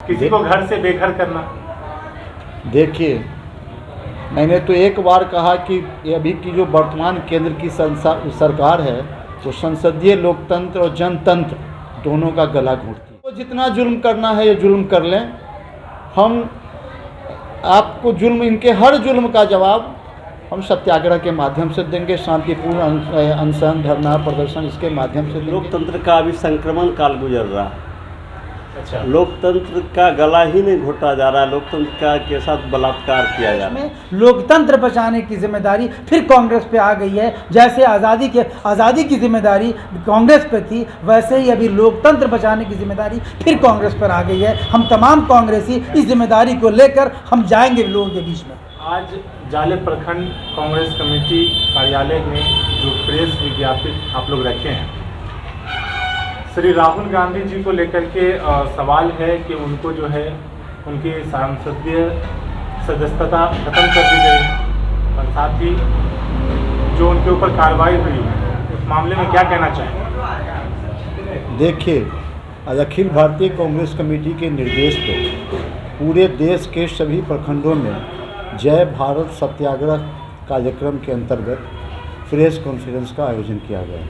किसी को घर से बेघर करना। देखिए, मैंने तो एक बार कहा कि ये अभी की जो वर्तमान केंद्र की सरकार है वो संसदीय लोकतंत्र और जनतंत्र दोनों का गला घोंटती है। तो जितना जुल्म करना है ये जुल्म कर लें, हम आपको जुल्म, इनके हर जुल्म का जवाब हम सत्याग्रह के माध्यम से देंगे, शांतिपूर्ण अनशन, धरना, प्रदर्शन, इसके माध्यम से देंगे। लोकतंत्र का अभी संक्रमण काल गुजर रहा है। अच्छा, लोकतंत्र का गला ही नहीं घोटा जा रहा है, लोकतंत्र का के साथ बलात्कार किया जा रहा है। लोकतंत्र बचाने की जिम्मेदारी फिर कांग्रेस पे आ गई है। जैसे आज़ादी की जिम्मेदारी कांग्रेस पे थी, वैसे ही अभी लोकतंत्र बचाने की जिम्मेदारी फिर कांग्रेस पर आ गई है। हम तमाम कांग्रेसी इस जिम्मेदारी को लेकर हम जाएंगे लोगों के बीच में। आज जाले प्रखंड कांग्रेस कमेटी कार्यालय में जो प्रेस विज्ञापित आप लोग रखे हैं, श्री राहुल गांधी जी को लेकर के सवाल है कि उनको जो है उनकी सांसदीय सदस्यता खत्म कर दी गई और साथ ही जो उनके ऊपर कार्रवाई हुई उस मामले में क्या कहना चाहेंगे? देखिए, आज अखिल भारतीय कांग्रेस कमेटी के निर्देश पर पूरे देश के सभी प्रखंडों में जय भारत सत्याग्रह कार्यक्रम के अंतर्गत प्रेस कॉन्फ्रेंस का आयोजन किया गया।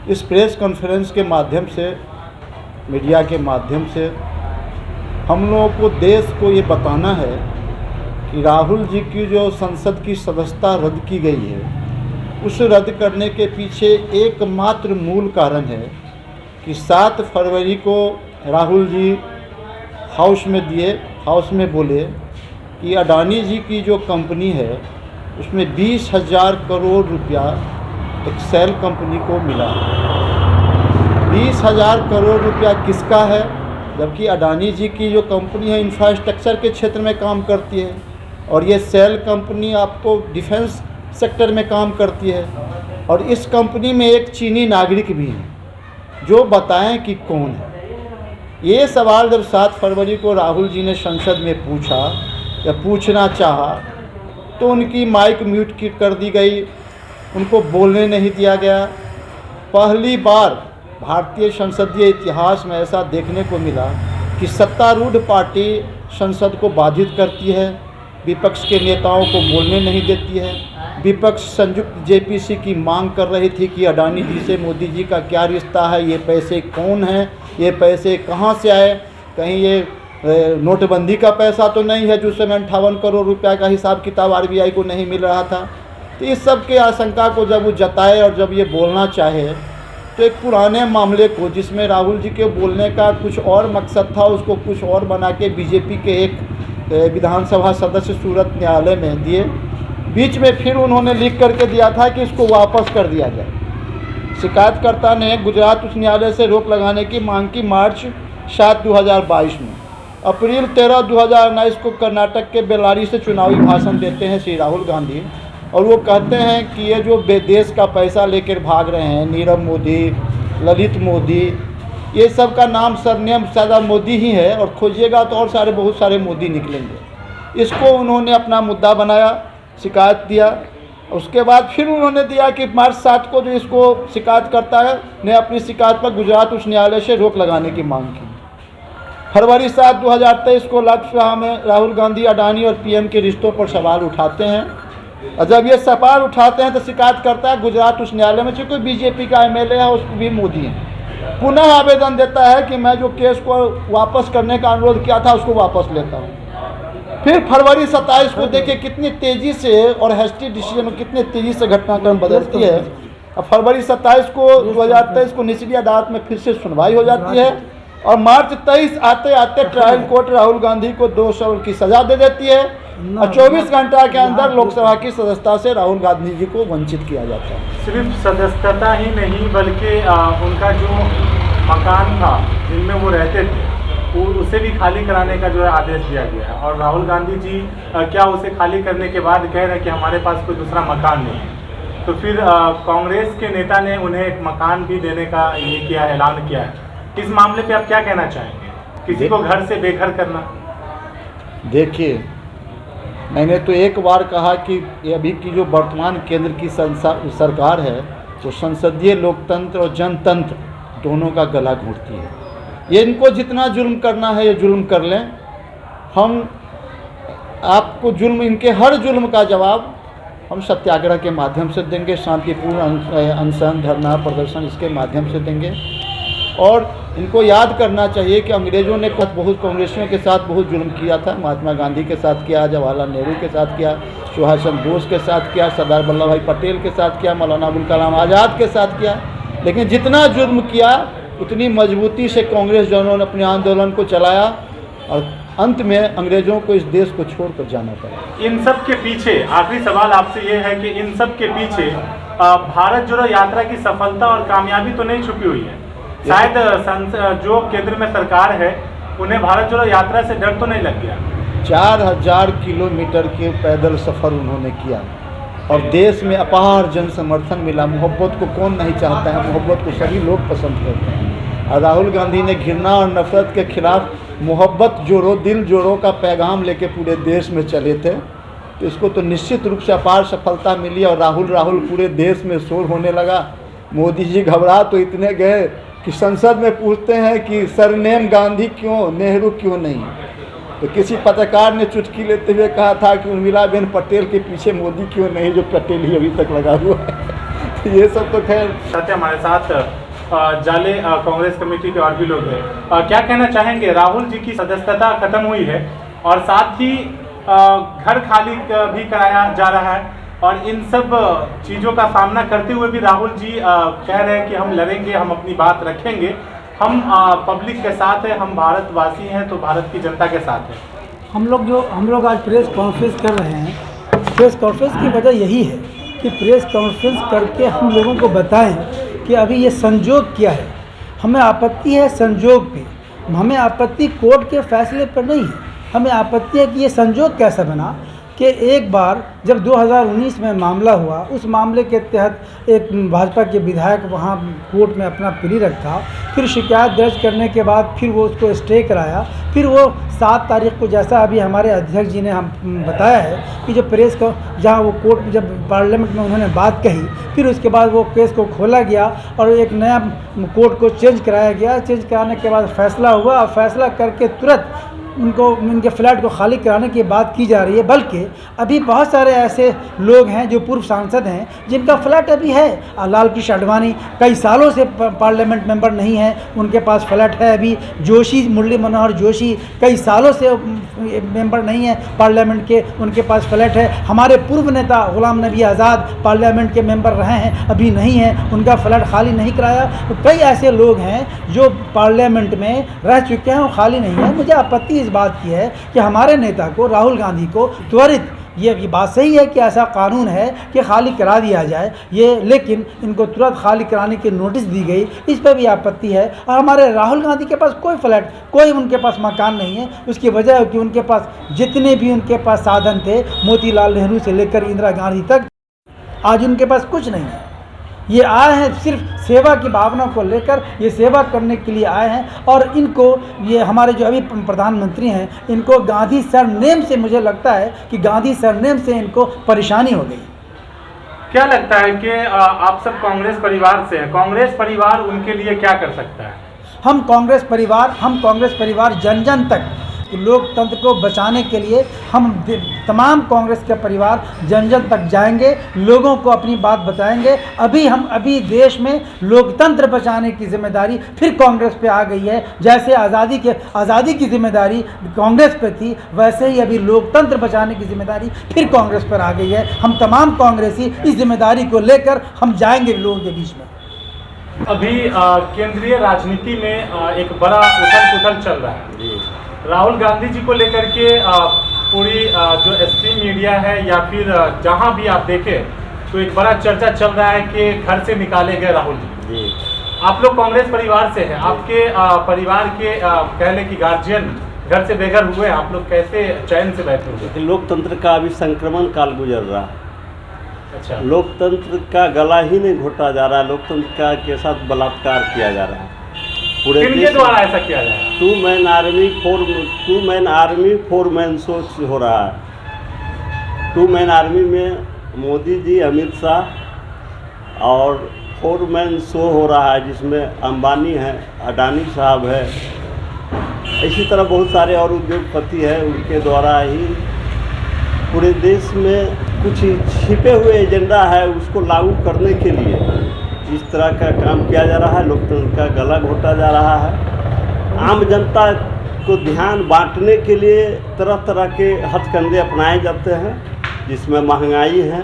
इस प्रेस कॉन्फ्रेंस के माध्यम से, मीडिया के माध्यम से हम लोगों को, देश को ये बताना है कि राहुल जी की जो संसद की सदस्यता रद्द की गई है, उस रद्द करने के पीछे एकमात्र मूल कारण है कि 7 फरवरी को राहुल जी हाउस में बोले कि अडानी जी की जो कंपनी है उसमें 20,000 करोड़ रुपया एक सेल कंपनी को मिला है। 20,000 करोड़ रुपया किसका है? जबकि अडानी जी की जो कंपनी है इंफ्रास्ट्रक्चर के क्षेत्र में काम करती है और ये सेल कंपनी आपको डिफेंस सेक्टर में काम करती है। और इस कंपनी में एक चीनी नागरिक भी है, जो बताएं कि कौन है। ये सवाल जब 7 फरवरी को राहुल जी ने संसद में पूछा या पूछना चाहा तो उनकी माइक म्यूट कर दी गई, उनको बोलने नहीं दिया गया। पहली बार भारतीय संसदीय इतिहास में ऐसा देखने को मिला कि सत्तारूढ़ पार्टी संसद को बाधित करती है, विपक्ष के नेताओं को बोलने नहीं देती है। विपक्ष संयुक्त जेपीसी की मांग कर रही थी कि अडानी जी से मोदी जी का क्या रिश्ता है, ये पैसे कौन हैं, ये पैसे कहाँ से आए, कहीं ये नोटबंदी का पैसा तो नहीं है जो समय 58 करोड़ रुपया का हिसाब किताब आरबीआई को नहीं मिल रहा था। तो इस सब के आशंका को जब वो जताए और जब ये बोलना चाहे तो एक पुराने मामले को, जिसमें राहुल जी के बोलने का कुछ और मकसद था, उसको कुछ और बना के बीजेपी के एक विधानसभा सदस्य सूरत न्यायालय में दिए। बीच में फिर उन्होंने लिख करके दिया था कि इसको वापस कर दिया जाए। शिकायतकर्ता ने गुजरात उच्च न्यायालय से रोक लगाने की मांग की मार्च 7, 2022 में। अप्रैल 13, 2019 को कर्नाटक के बेल्लारी से चुनावी भाषण देते हैं श्री राहुल गांधी और वो कहते हैं कि ये जो देश का पैसा लेकर भाग रहे हैं, नीरव मोदी, ललित मोदी, ये सब का नाम सरनेम सादा मोदी ही है और खोजिएगा तो और बहुत सारे मोदी निकलेंगे। इसको उन्होंने अपना मुद्दा बनाया, शिकायत दिया। उसके बाद फिर उन्होंने दिया कि मार्च 7 को जो इसको शिकायत करता है ने अपनी शिकायत पर गुजरात उच्च न्यायालय से रोक लगाने की मांग की। फरवरी 7, 2023 को लोकसभा में राहुल गांधी अडानी और पीएम के रिश्तों पर सवाल उठाते हैं और जब ये सवाल उठाते हैं तो शिकायत करता है गुजरात उच्च न्यायालय में, चूँकि बीजेपी का एमएलए है, उसको भी मोदी है, पुनः आवेदन देता है कि मैं जो केस को वापस करने का अनुरोध किया था उसको वापस लेता हूँ। फिर फरवरी 27 को देखिए कितनी तेज़ी से और हैस्टी डिसीजन में कितनी तेज़ी से घटनाक्रम बदलती है। अब फरवरी 27 को 2023 को निचली अदालत में फिर से सुनवाई हो जाती है और मार्च 23 आते आते ट्रायल कोर्ट राहुल गांधी को 2 साल की सज़ा दे देती है और 24 घंटा के अंदर लोकसभा की सदस्यता से राहुल गांधी जी को वंचित किया जाता है। सिर्फ सदस्यता ही नहीं बल्कि उनका जो मकान था जिनमें वो रहते थे उसे भी खाली कराने का जो है आदेश दिया गया है। और राहुल गांधी जी क्या उसे खाली करने के बाद कह रहे हैं कि हमारे पास कोई दूसरा मकान नहीं है। तो फिर कांग्रेस के नेता ने उन्हें एक मकान भी देने का ये किया, ऐलान किया है। इस मामले पे आप क्या कहना चाहेंगे? किसी को घर से बेघर करना। देखिए, मैंने तो एक बार कहा कि ये अभी की जो वर्तमान केंद्र की सरकार है वो संसदीय लोकतंत्र और जनतंत्र दोनों का गला घोंटती है। ये इनको जितना जुल्म करना है ये जुल्म कर लें, हम आपको जुल्म, इनके हर जुल्म का जवाब हम सत्याग्रह के माध्यम से देंगे, शांतिपूर्ण अनशन, धरना, प्रदर्शन इसके माध्यम से देंगे। और इनको याद करना चाहिए कि अंग्रेज़ों ने बहुत कांग्रेसियों के साथ बहुत जुल्म किया था। महात्मा गांधी के साथ किया, जवाहरलाल नेहरू के साथ किया, सुभाष चंद्र बोस के साथ किया, सरदार वल्लभ भाई पटेल के साथ किया, मौलाना अबुल कलाम आज़ाद के साथ किया। लेकिन जितना जुल्म किया उतनी मजबूती से कांग्रेस जनों ने अपने आंदोलन को चलाया और अंत में अंग्रेज़ों को इस देश को छोड़कर जाना पड़ा। इन सब के पीछे आखिरी सवाल आपसे ये है कि इन सब के पीछे भारत जोड़ो यात्रा की सफलता और कामयाबी तो नहीं छुपी हुई है? शायद जो केंद्र में सरकार है उन्हें भारत जोड़ो यात्रा से डर तो नहीं लग गया? 4000 किलोमीटर के पैदल सफ़र उन्होंने किया और देश में अपार जन समर्थन मिला। मोहब्बत को कौन नहीं चाहता है, मोहब्बत को सभी लोग पसंद करते हैं। और राहुल गांधी ने घृणा और नफरत के खिलाफ मोहब्बत जोड़ो, दिल जोड़ो का पैगाम लेके पूरे देश में चले थे। तो इसको तो निश्चित रूप से अपार सफलता मिली और राहुल पूरे देश में शोर होने लगा। मोदी जी घबरा तो इतने गए कि संसद में पूछते हैं कि सरनेम गांधी क्यों, नेहरू क्यों नहीं। तो किसी पत्रकार ने चुटकी लेते हुए कहा था कि उर्मिलाबेन पटेल के पीछे मोदी क्यों नहीं, जो पटेल ही अभी तक लगा हुआ है। ये सब तो खैर। साथ हमारे साथ जाले कांग्रेस कमेटी के और भी लोग हैं। क्या कहना चाहेंगे? राहुल जी की सदस्यता खत्म हुई है और साथ ही घर खाली भी कराया जा रहा है और इन सब चीज़ों का सामना करते हुए भी राहुल जी कह रहे हैं कि हम लड़ेंगे, हम अपनी बात रखेंगे, हम पब्लिक के साथ हैं, हम भारतवासी हैं तो भारत की जनता के साथ हैं। हम लोग आज प्रेस कॉन्फ्रेंस कर रहे हैं। प्रेस कॉन्फ्रेंस की वजह यही है कि प्रेस कॉन्फ्रेंस करके हम लोगों को बताएं कि अभी ये संजोग क्या है। हमें आपत्ति है संजोग पे, हमें आपत्ति कोर्ट के फैसले पर नहीं है। हमें आपत्ति है कि ये संजोग कैसा बना कि एक बार जब 2019 में मामला हुआ, उस मामले के तहत एक भाजपा के विधायक वहाँ कोर्ट में अपना प्ली रखा, फिर शिकायत दर्ज करने के बाद फिर वो उसको स्टे कराया, फिर वो 7 तारीख को, जैसा अभी हमारे अध्यक्ष जी ने हम बताया है कि जो प्रेस को जहाँ वो कोर्ट में जब पार्लियामेंट में उन्होंने बात कही, फिर उसके बाद वो केस को खोला गया और एक नया कोर्ट को चेंज कराया गया। चेंज कराने के बाद फैसला हुआ और फैसला करके तुरंत उनके फ्लैट को खाली कराने की बात की जा रही है। बल्कि अभी बहुत सारे ऐसे लोग हैं जो पूर्व सांसद हैं जिनका फ्लैट अभी है। लाल कृष्ण आडवाणी कई सालों से पार्लियामेंट मेंबर नहीं है, उनके पास फ्लैट है अभी। जोशी, मुरली मनोहर जोशी कई सालों से मेंबर नहीं है पार्लियामेंट के, उनके पास फ्लैट है। हमारे पूर्व नेता गुलाम नबी आज़ाद पार्लियामेंट के मेंबर रहे हैं, अभी नहीं है, उनका फ्लैट खाली नहीं कराया। तो कई ऐसे लोग हैं जो पार्लियामेंट में रह चुके हैं और खाली नहीं है। मुझे आपत्ति इस बात की है कि हमारे नेता को, राहुल गांधी को त्वरित, ये बात सही है कि ऐसा कानून है कि खाली करा दिया जाए ये, लेकिन इनको तुरंत खाली कराने की नोटिस दी गई, इस पर भी आपत्ति है। और हमारे राहुल गांधी के पास कोई फ्लैट, कोई उनके पास मकान नहीं है। उसकी वजह है कि उनके पास जितने भी उनके पास साधन थे, मोतीलाल नेहरू से लेकर इंदिरा गांधी तक, आज उनके पास कुछ नहीं है। ये आए हैं सिर्फ सेवा की भावना को लेकर, ये सेवा करने के लिए आए हैं। और इनको, ये हमारे जो अभी प्रधानमंत्री हैं, इनको गांधी सरनेम से, मुझे लगता है कि गांधी सरनेम से इनको परेशानी हो गई। क्या लगता है कि आप सब कांग्रेस परिवार से हैं, कांग्रेस परिवार उनके लिए क्या कर सकता है? हम कांग्रेस परिवार जन जन तक लोकतंत्र को बचाने के लिए हम तमाम कांग्रेस के परिवार जन जन तक जाएंगे, लोगों को अपनी बात बताएंगे। अभी देश में लोकतंत्र बचाने की जिम्मेदारी फिर कांग्रेस पे आ गई है। जैसे आज़ादी की जिम्मेदारी कांग्रेस पे थी, वैसे ही अभी लोकतंत्र बचाने की जिम्मेदारी फिर कांग्रेस पर आ गई है। हम तमाम कांग्रेसी इस जिम्मेदारी को लेकर हम जाएंगे लोगों के बीच में। अभी केंद्रीय राजनीति में एक बड़ा उथल पुथल चल रहा है राहुल गांधी जी को लेकर के। पूरी जो एक्सट्रीम मीडिया है या फिर जहां भी आप देखें तो एक बड़ा चर्चा चल रहा है कि घर से निकाले गए राहुल जी। आप लोग कांग्रेस परिवार से हैं, आपके परिवार के कह लें कि गार्जियन घर से बेघर हुए, आप लोग कैसे चैन से बैठे हुए? लोकतंत्र का अभी संक्रमण काल गुजर रहा है। अच्छा, लोकतंत्र का गला ही नहीं घोटा जा रहा है, लोकतंत्र के साथ बलात्कार किया जा रहा है। पूरे किनके द्वारा ऐसा किया जा रहा है? 2 मैन आर्मी 4 मैन सोच हो रहा है। 2 मैन आर्मी में मोदी जी, अमित शाह और फोरमैन शो हो रहा है, जिसमें अंबानी है, अडानी साहब है, इसी तरह बहुत सारे और उद्योगपति हैं, उनके द्वारा ही पूरे देश में कुछ छिपे हुए एजेंडा है उसको लागू करने के लिए इस तरह का काम किया जा रहा है। लोकतंत्र का गला घोटा जा रहा है। आम जनता को ध्यान बांटने के लिए तरह तरह के हथकंडे अपनाए जाते हैं, जिसमें महंगाई है,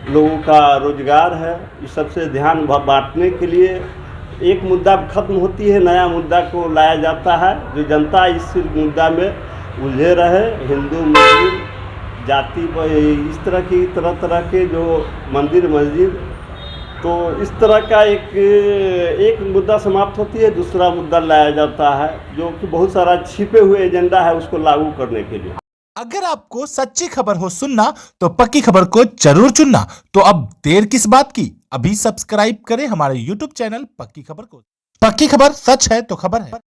लोगों का रोजगार है। इस सबसे ध्यान बांटने के लिए एक मुद्दा खत्म होती है, नया मुद्दा को लाया जाता है, जो जनता इस मुद्दा में उलझे रहे। हिंदू मुस्लिम जाति इस तरह तरह के जो मंदिर मस्जिद, तो इस तरह का एक मुद्दा समाप्त होती है, दूसरा मुद्दा लाया जाता है, जो कि बहुत सारा छिपे हुए एजेंडा है उसको लागू करने के लिए। अगर आपको सच्ची खबर हो सुनना तो पक्की खबर को जरूर चुनना। तो अब देर किस बात की, अभी सब्सक्राइब करें हमारे YouTube चैनल पक्की खबर को। पक्की खबर, सच है तो खबर है।